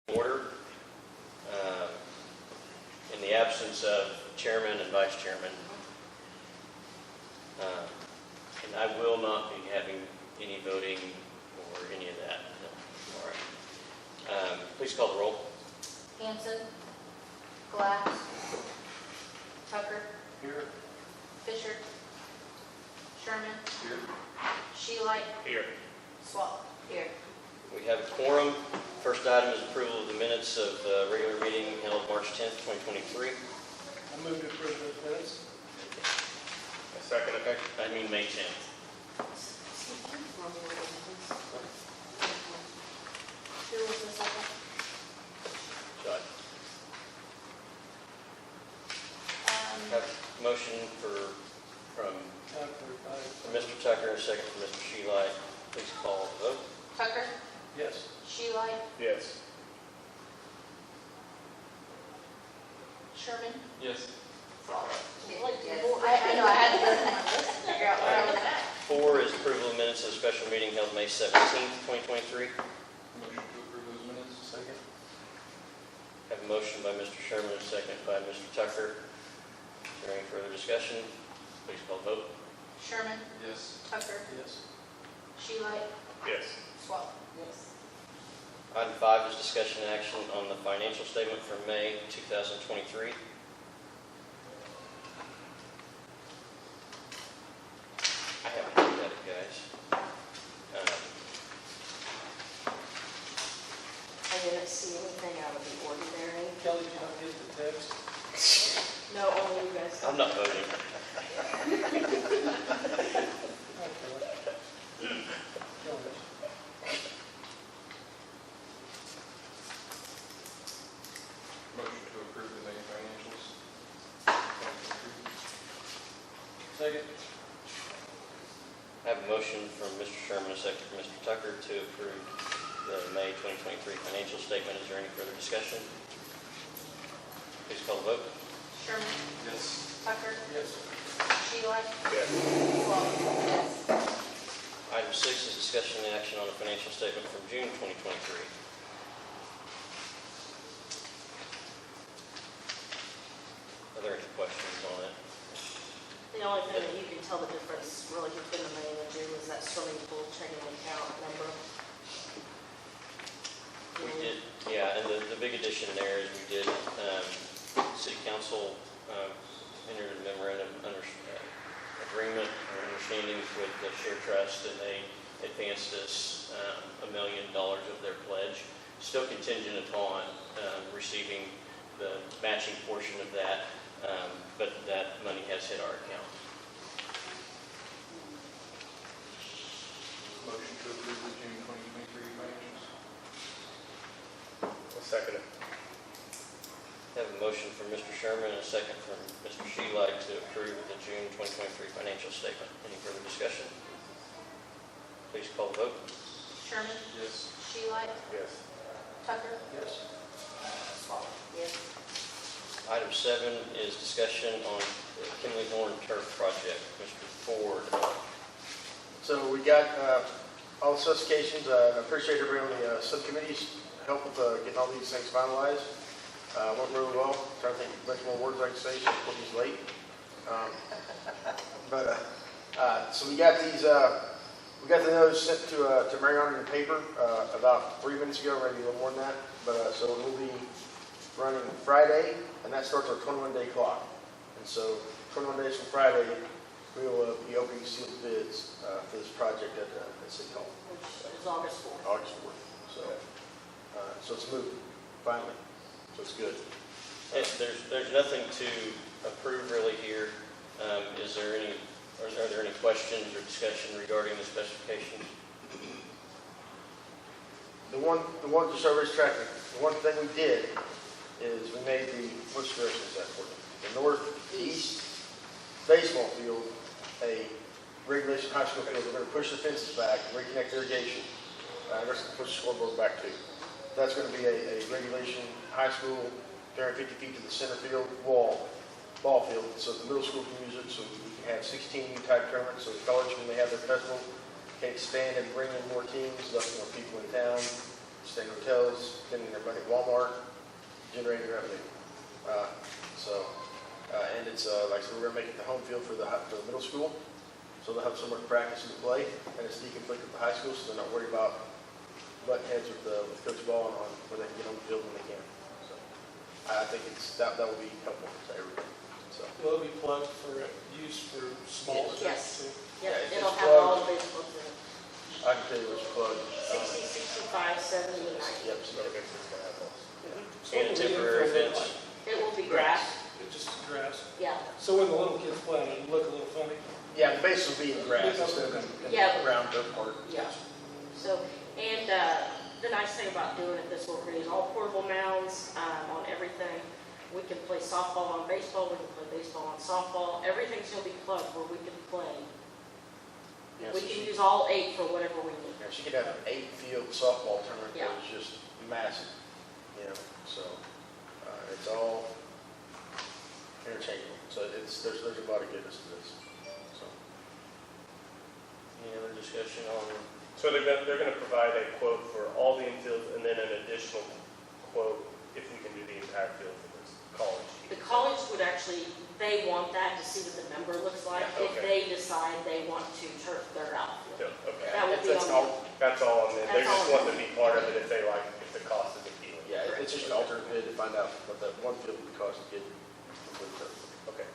Order. In the absence of chairman and vice chairman, and I will not be having any voting or any of that. No. All right. Please call the roll. Hanson, Glass, Tucker, Here. Fisher, Sherman, Here. Sheelight, Here. Swallow. Here. We have a quorum. First item is approval of the minutes of the regular meeting held March 10th, 2023. I move to approve those minutes. A second. Okay. I mean May 10th. Who was the second? So I have a motion from Mr. Tucker and a second from Mr. Sheelight. Please call the vote. Tucker, Yes. Sheelight, Yes. Sherman, Yes. Swallow. I know, I had to go to my list to figure out where I was at. 4 is approval of minutes of the special meeting held May 17th, 2023. Motion to approve those minutes. Second. Have a motion by Mr. Sherman and a second by Mr. Tucker. Is there any further discussion? Please call the vote. Sherman, Yes. Tucker, Yes. Sheelight, Yes. Swallow. Yes. Item 5 is discussion and action on the financial statement for May 2023. I haven't looked at it, guys. I didn't see anything out of the ordinary. Kelly, did you not get the text? No, only you guys. I'm not voting. Motion to approve the May financials. Second. I have a motion from Mr. Sherman, a second from Mr. Tucker to approve the May 2023 financial statement. Is there any further discussion? Please call the vote. Sherman, Yes. Tucker, Yes. Sheelight, Yes. Swallow. Yes. Item 6 is discussion and action on the financial statement from June 2023. Are there any questions on it? The only thing that you can tell the difference really between the May and the June is that swimming pool checking account number. We did, yeah, and the big addition there is we did, City Council entered a memorandum agreement or understanding with the Share Trust, and they advanced us $1 million of their pledge, still contingent upon receiving the matching portion of that, but that money has hit our account. Motion to approve the June 2023 financials. I'll second it. Have a motion from Mr. Sherman and a second from Mr. Sheelight to approve the June 2023 financial statement. Any further discussion? Please call the vote. Sherman, Yes. Sheelight, Yes. Tucker, Yes. Swallow. Yes. Item 7 is discussion on the Kinley Horn Turf Project. Mr. Ford. So we got all the specifications. I appreciate everyone on the subcommittees help with getting all these things finalized. Went really well. Trying to think of a bunch more words I can say since Cookie's late. So we got these. We got the notice sent to Marion in the paper about 3 minutes ago, maybe a little more than that. But so we'll be running Friday, and that starts our 21-day clock. And so 21 days from Friday, we will be opening sealed bids for this project at City Hall. Which is August 4th. August 4th. So it's moving, finally. So it's good. There's nothing to approve really here. Are there any questions or discussion regarding the specifications? The one just over his tracking. The one thing we did is we made which direction is that for? The northeast baseball field a regulation high school field. We're going to push the fences back, reconnect irrigation. We're going to push the scoreboard back too. That's going to be a regulation high school, 350 feet to the center field ball field, so the middle school can use it, so we can have 16U type tournaments, so the college, when they have their festival, can expand and bring in more teams, let more people in town, stay in hotels, spending their money at Walmart. generating revenue. And it's, like I said, we're gonna make it the home field for the middle school. So they'll have somewhere to practice and play, and it's deconflicted with the high school, so they're not worried about butting heads with Coach Ball on when they can get on the field when they can. So I think that will be helpful to everybody. So Will it be plugged for use for small Yes. events too? Yeah, Yeah, it'll it's have all plugged. the baseball in it. I can tell you which plug. 60, 65, 70, and 90. Yep, so it's gonna have those. And a temporary fence. It will be grass, It's just grass. yeah. So when the little kids play, it'll look a little funny. Yeah, the base will be in grass instead of in Yeah. round dirt part. Yeah. So, and the nice thing about doing it this way is all portable mounds on everything. We can play softball on baseball, we can play baseball on softball. Everything's gonna be plugged where we can play. Yeah, We so can use all 8 for whatever we need. she could have an 8-field softball tournament that Yeah. was just massive, so it's all interchangeable. So there's a lot of goodness to this. So Any other discussion on, So they're going to provide a quote for all the infields and then an additional quote if we can do the entire field for this college. The college would actually, they want that to see what the number looks like Yeah, if okay. they decide they want to turf their outfield. So, okay, That would be That's on all. that's all on them. They That's just all. want to be part of it if they like, if the cost is appealing. Yeah, it's just an alternate bid to find out what that one field would cost to get complete turf. Okay.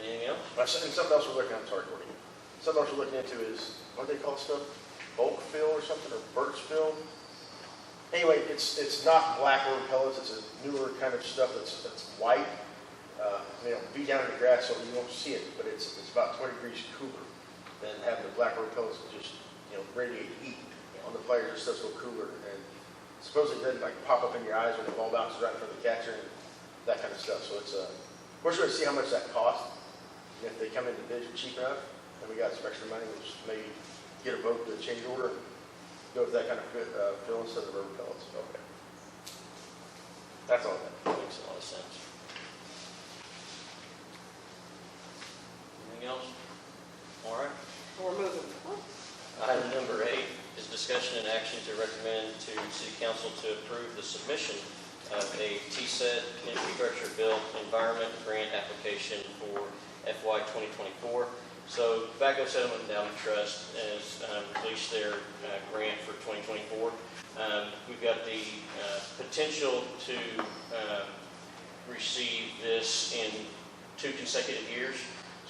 anything else? And something else we're looking at, sorry, Courtney. Something else we're looking into is, what do they call stuff? Bulk fill or something, or birch fill? Anyway, it's not black rubber pellets, it's a newer kind of stuff that's white. Be down in the grass so you won't see it, but it's about 20 degrees cooler than having the black rubber pellets that just, radiate heat on the players. It stuff's a little cooler, and supposedly it doesn't like pop up in your eyes when the ball bounces right in front of the catcher and that kind of stuff. So it's, we're just going to see how much that costs. And if they come into bids cheap enough, and we got some extra money, we'll just maybe get a vote to change order and go with that kind of fill instead of rubber pellets. Okay. That's all that. Makes a lot of sense. Anything else? All right. We're moving. Item number 8 is discussion and action to recommend to City Council to approve the submission of a TSET infrastructure bill environment grant application for FY 2024. So Tobacco Settlement Endowment Trust has released their grant for 2024. We've got the potential to receive this in 2 consecutive years.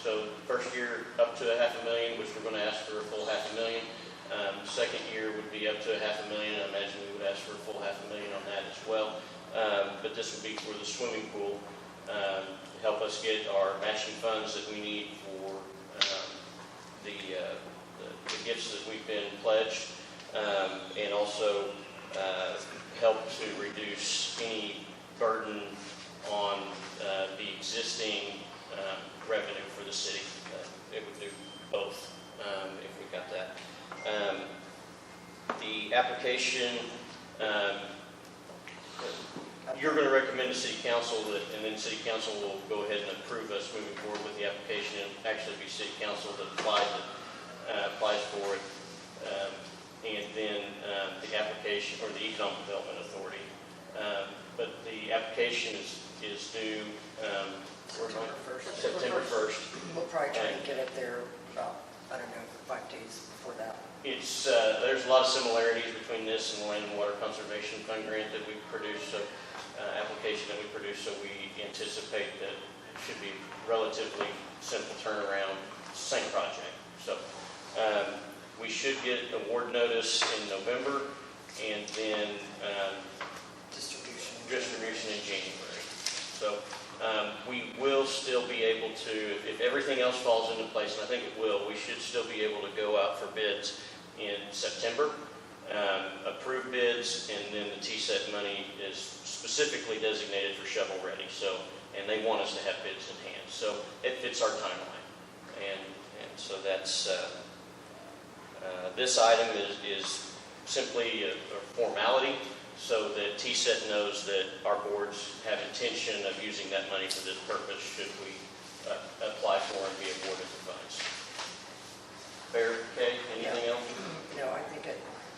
So first year up to $500,000, which we're going to ask for a full $500,000. Second year would be up to $500,000. I imagine we would ask for a full $500,000 on that as well. But this would be for the swimming pool, to help us get our matching funds that we need for the gifts that we've been pledged, and also help to reduce any burden on the existing revenue for the city. It would do both if we got that. The application, you're going to recommend to City Council that, and then City Council will go ahead and approve us moving forward with the application, and actually be City Council that applies for it. And then the application, or the Economic Development Authority. But the application is due September 1st. We'll probably try to get it there about, 5 days before that. It's, there's a lot of similarities between this and the Land and Water Conservation Fund grant that we produced, so application that we produced, so we anticipate that it should be relatively simple turnaround, same project. So we should get award notice in November, and then distribution in January. So we will still be able to, if everything else falls into place, and I think it will, we should still be able to go out for bids in September, approve bids, and then the TSET money is specifically designated for shovel ready. So, and they want us to have bids in hand. So it fits our timeline. And so that's, this item is simply a formality, so that TSET knows that our boards have intention of using that money for this purpose should we apply for and be awarded the funds. Fair, Kay? Anything else? No, I think it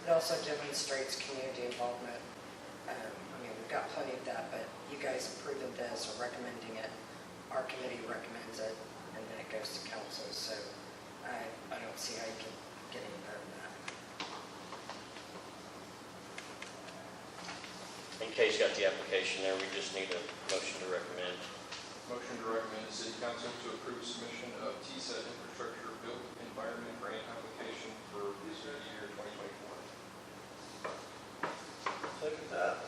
also demonstrates community involvement I mean, we've got plenty of that, but you guys approving this or recommending it, our committee recommends it, and then it goes to council, so I don't see how you can get any better than that. In case you got the application there, we just need a motion to recommend. Motion to recommend the city council to approve submission of TSET infrastructure built environment grant application for fiscal year 2024. Second that.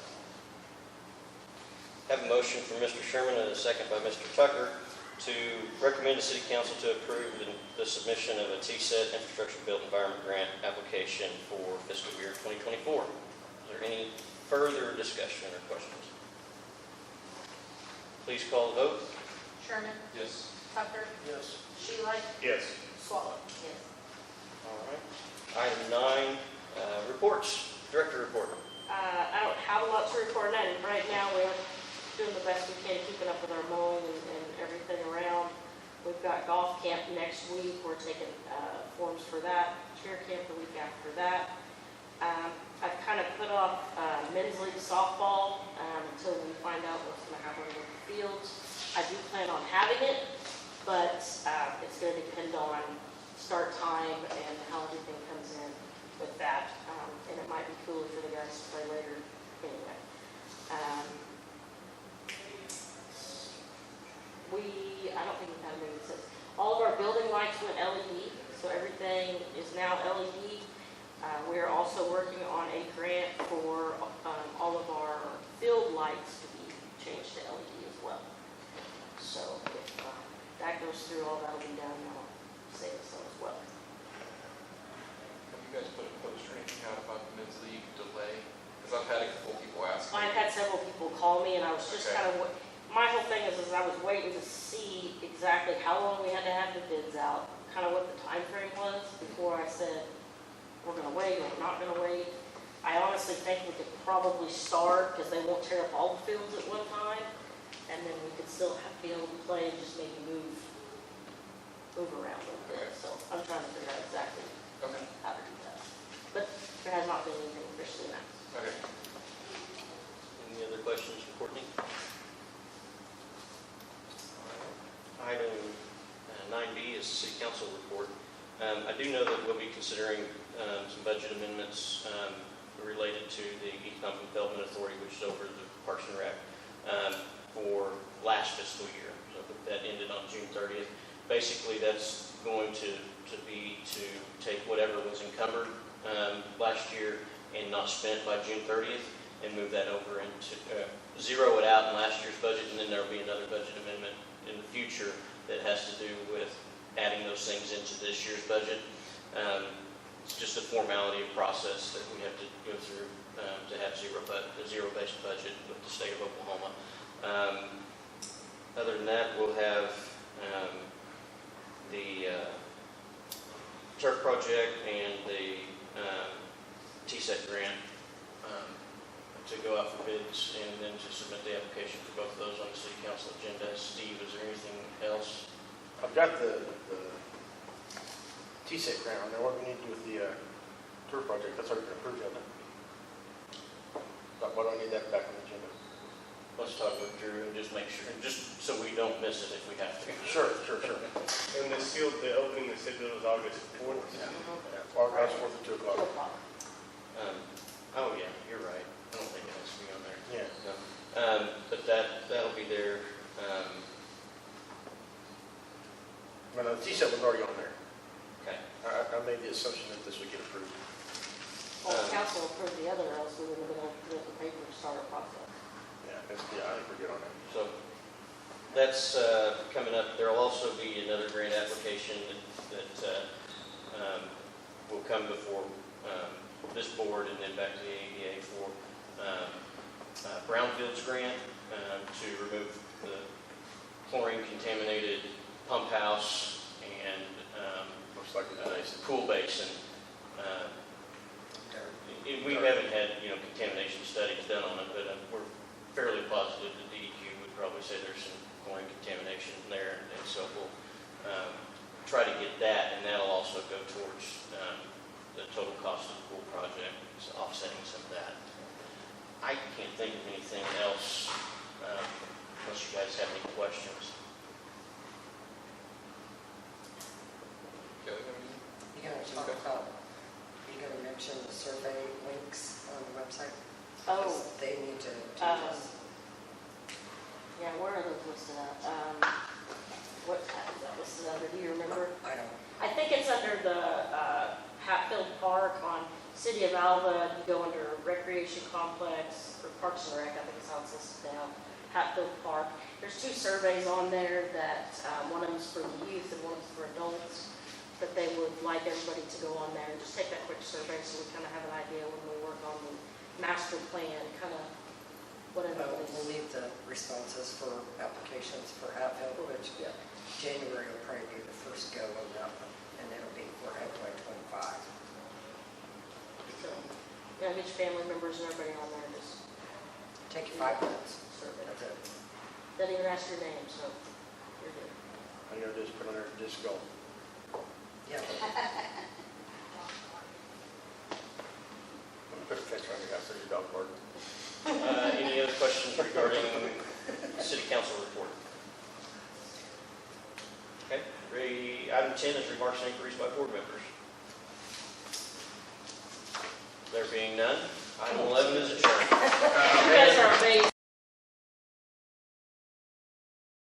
Have a motion from Mr. Sherman and a second by Mr. Tucker to recommend the city council to approve the submission of a TSET infrastructure built environment grant application for fiscal year 2024. Is there any further discussion or questions? Please call the vote. Sherman? Yes. Tucker? Yes. Sheila? Yes. Swallow? Yes. All right. Item 9, reports. Director report. I don't have a lot to report on. Right now, we're doing the best we can, keeping up with our mowing and everything around. We've got golf camp next week. We're taking forms for that. Cheer camp the week after that. I've kind of put off men's league softball until we find out what's going to happen with the fields. I do plan on having it, but it's going to depend on start time and how everything comes in with that. And it might be cooler for the guys to play later anyway. I don't think we've had a meeting since. All of our building lights went LED, so everything is now LED. We're also working on a grant for all of our field lights to be changed to LED as well. So if that goes through, all that'll be done, that'll save us some as well. Have you guys put a post or anything out about the men's league delay? Because I've had a couple people ask me. I've had several people call me, and I was just Okay. kind of, my whole thing is I was waiting to see exactly how long we had to have the bids out, kind of what the time frame was before I said, we're going to wait or we're not going to wait. I honestly think we could probably start because they won't tear up all the fields at one time, and then we could still be able to play and just maybe move around a little bit. So I'm trying to figure out exactly Okay. how to do that. But there has not been anything officially announced. Okay. Any other questions for Courtney? Item 9B is the city council report. I do know that we'll be considering some budget amendments related to the Economic Development Authority, which is over the Parks and Rec, for last fiscal year. So that ended on June 30th. Basically, that's going to be to take whatever was encumbered last year and not spent by June 30th and move that over into, zero it out in last year's budget, and then there'll be another budget amendment in the future that has to do with adding those things into this year's budget. It's just a formality of process that we have to go through to have a zero-based budget with the state of Oklahoma. Other than that, we'll have the turf project and the TSET grant to go out for bids and then to submit the application for both of those on the city council agenda. Steve, is there anything else? I've got the TSET grant on there. What do we need to do with the tour project? That's already been approved, hasn't it? Why do I need that back on the agenda? Let's talk with Drew and just make sure, just so we don't miss it if we have to. Sure. And the sealed, the opening, they said it was August 4th. Yeah. August 4th at 2 o'clock. Oh, yeah, you're right. I don't think it has to be on there. Yeah. No. But that'll be there. Well, the TSET was already on there. Okay. I made the assumption that this would get approved. Well, the council approved the other, or else we wouldn't have been able to get the paper to start our process. Yeah, I think we're good on that. So that's coming up. There'll also be another grant application that will come before this board and then back to the AEDA for brownfields grant to remove the chlorine-contaminated pump house and Most likely the basin. pool basin. We haven't had, contamination studies done on it, but we're fairly positive that DEQ would probably say there's some chlorine contamination there, and so we'll try to get that, and that'll also go towards the total cost of the pool project, so offsetting some of that. I can't think survey links on the website? Oh, Because they need to do this. yeah, where are those listed at? What tab is that listed under? Do you remember? I don't, I think it's under the Hatfield Park on City of Alva. You go under Recreation Complex, or Parks and Rec, I think it's how it's listed now. Hatfield Park. There's 2 surveys on there that, one of them's for the youth and one's for adults, that they would like everybody to go on there and just take that quick survey so we kind of have an idea when we work on the master plan, kind of whatever it we'll is. leave the responses for applications for Hatfield, which January will probably be the first go on that one, and it'll be for FY '25. So, get your family members and everybody on there, just Take you 5 minutes. survey. That's it. Doesn't even ask your name, so you're good. I gotta just put on there, just go. Yeah. Put a picture on your house, there's your dog park. Any other questions regarding city council report? Okay, item 10 is remarks and inquiries by board members. There being none, item 11 is adjourned. You guys are amazing.